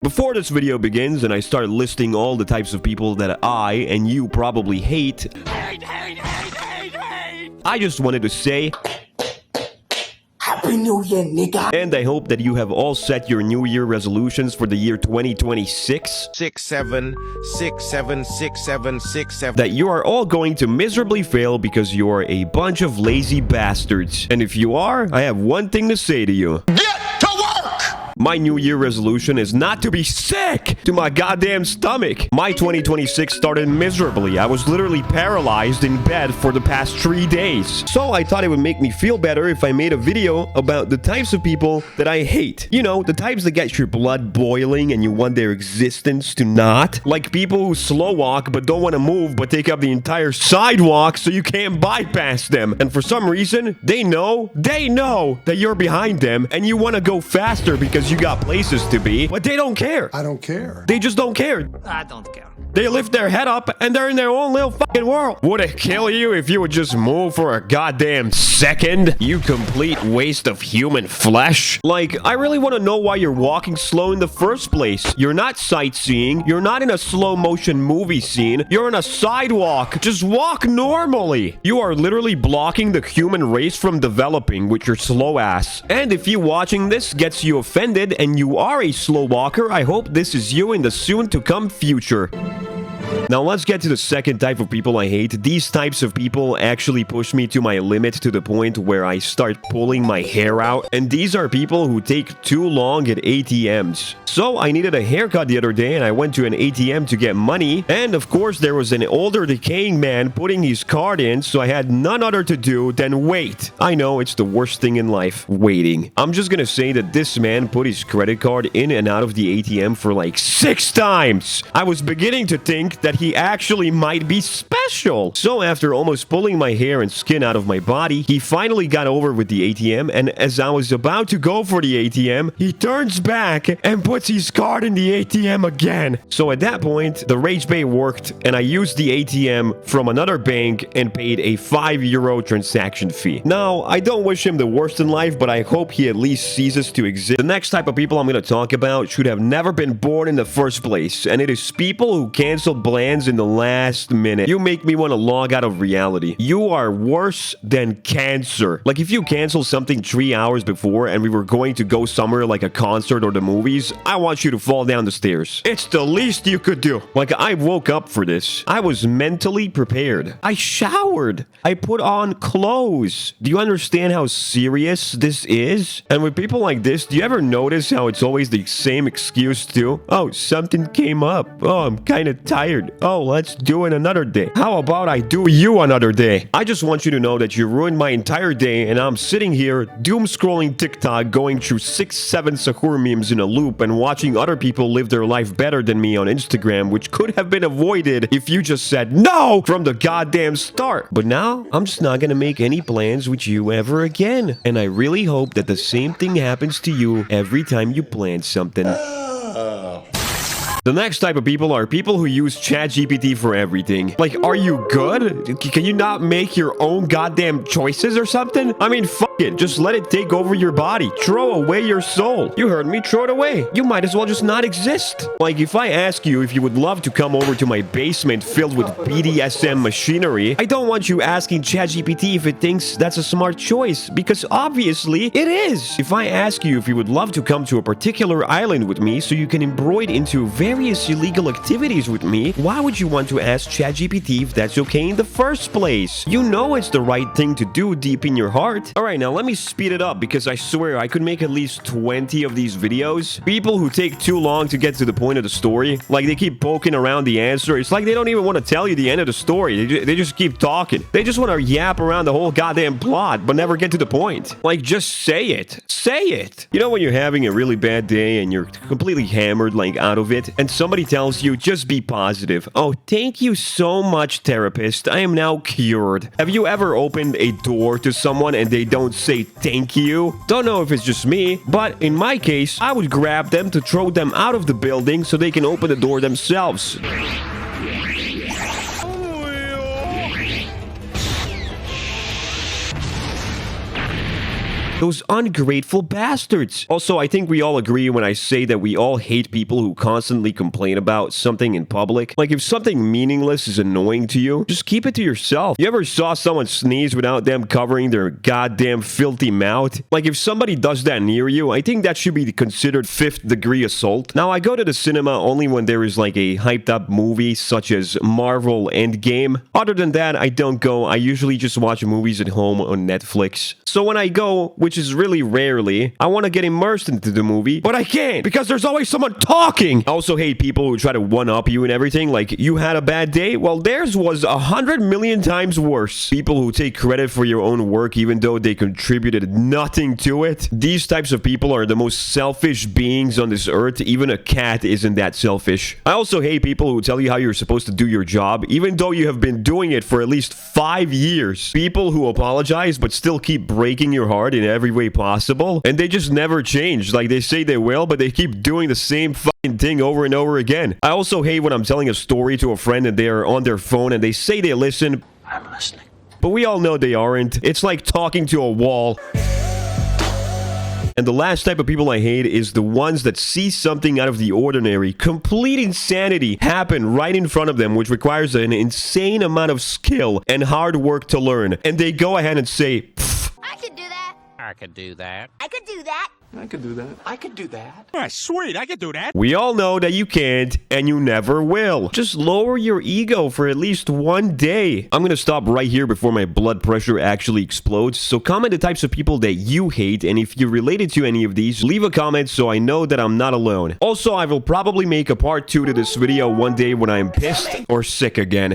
Before this video begins and I start listing all the types of people that I and you probably hate, I just wanted to say Happy New Year, nigga. And I hope that you have all set your New Year resolutions for the year 2026. 67676767. That you are all going to miserably fail because you are a bunch of lazy bastards. And if you are, I have one thing to say to you. Get to work! My New Year resolution is not to be sick to my goddamn stomach. My 2026 started miserably. I was literally paralyzed in bed for the past 3 days. So I thought it would make me feel better if I made a video about the types of people that I hate. You know, the types that get your blood boiling and you want their existence to not. Like people who slow walk but don't want to move but take up the entire sidewalk so you can't bypass them. And for some reason, they know that you're behind them and you want to go faster because you got places to be, but they don't care. I don't care. They just don't care. I don't care. They lift their head up and they're in their own little fucking world. Would it kill you if you would just move for a goddamn second? You complete waste of human flesh. Like, I really want to know why you're walking slow in the first place. You're not sightseeing. You're not in a slow motion movie scene. You're on a sidewalk. Just walk normally. You are literally blocking the human race from developing with your slow ass. And if you watching this gets you offended and you are a slow walker, I hope this is you in the soon to come future. Now let's get to the second type of people I hate. These types of people actually push me to my limit to the point where I start pulling my hair out. And these are people who take too long at ATMs. So I needed a haircut the other day and I went to an ATM to get money. And of course there was an older decaying man putting his card in, so I had none other to do than wait. I know it's the worst thing in life, waiting. I'm just gonna say that this man put his credit card in and out of the ATM for like 6 times. I was beginning to think that he actually might be special. So after almost pulling my hair and skin out of my body, he finally got over with the ATM, and as I was about to go for the ATM, he turns back and puts his card in the ATM again. So at that point, the rage bait worked, and I used the ATM from another bank and paid a €5 transaction fee. Now, I don't wish him the worst in life, but I hope he at least ceases to exist. The next type of people I'm going to talk about should have never been born in the first place, and it is people who cancel plans in the last minute. You make me want to log out of reality. You are worse than cancer. Like if you cancel something 3 hours before and we were going to go somewhere like a concert or the movies, I want you to fall down the stairs. It's the least you could do. Like I woke up for this. I was mentally prepared. I showered. I put on clothes. Do you understand how serious this is? And with people like this, do you ever notice how it's always the same excuse too? Oh, something came up. Oh, I'm kind of tired. Oh, let's do it another day. How about I do you another day? I just want you to know that you ruined my entire day and I'm sitting here doom scrolling TikTok, going through 6-7 Sahur memes in a loop and watching other people live their life better than me on Instagram, which could have been avoided if you just said no from the goddamn start. But now, I'm just not gonna make any plans with you ever again. And I really hope that the same thing happens to you every time you plan something. The next type of people are people who use ChatGPT for everything. Like, are you good? Can you not make your own goddamn choices or something? I mean, fuck it. Just let it take over your body. Throw away your soul. You heard me, throw it away. You might as well just not exist. Like, if I ask you if you would love to come over to my basement filled with BDSM machinery, I don't want you asking ChatGPT if it thinks that's a smart choice, because obviously it is. If I ask you if you would love to come to a particular island with me so you can embroid into various illegal activities with me, why would you want to ask ChatGPT if that's okay in the first place? You know it's the right thing to do deep in your heart. Alright, now let me speed it up because I swear I could make at least 20 of these videos. People who take too long to get to the point of the story, like they keep poking around the answer. It's like they don't even want to tell you the end of the story. They just keep talking. They just want to yap around the whole goddamn plot but never get to the point. Like, just say it. Say it. You know when you're having a really bad day and you're completely hammered, like out of it, and somebody tells you, just be positive. Oh, thank you so much, therapist. I am now cured. Have you ever opened a door to someone and they don't say thank you? Don't know if it's just me, but in my case, I would grab them to throw them out of the building so they can open the door themselves. Those ungrateful bastards. Also, I think we all agree when I say that we all hate people who constantly complain about something in public. Like, if something meaningless is annoying to you, just keep it to yourself. You ever saw someone sneeze without them covering their goddamn filthy mouth? Like, if somebody does that near you, I think that should be considered 5th degree assault. Now, I go to the cinema only when there is like a hyped up movie such as Marvel Endgame. Other than that, I don't go. I usually just watch movies at home on Netflix. So when I go, which is really rarely, I want to get immersed into the movie, but I can't because there's always someone talking. I also hate people who try to one-up you and everything. Like, you had a bad day? Well, theirs was 100 million times worse. People who take credit for your own work even though they contributed nothing to it. These types of people are the most selfish beings on this earth. Even a cat isn't that selfish. I also hate people who tell you how you're supposed to do your job, even though you have been doing it for at least 5 years. People who apologize but still keep breaking your heart in every way possible, and they just never change. Like, they say they will, but they keep doing the same fucking thing over and over again. I also hate when I'm telling a story to a friend and they are on their phone and they say they listen. I'm listening. But we all know they aren't. It's like talking to a wall. And the last type of people I hate is the ones that see something out of the ordinary, complete insanity, happen right in front of them, which requires an insane amount of skill and hard work to learn. And they go ahead and say, "Pfft, I could do that. I could do that. I could do that. I could do that. I could do that. Ah, sweet, I could do that. we all know that you can't, and you never will. Just lower your ego for at least one day." I'm gonna stop right here before my blood pressure actually explodes. So comment the types of people that you hate, and if you're related to any of these, leave a comment so I know that I'm not alone. Also, I will probably make a part 2 to this video one day when I'm pissed or sick again.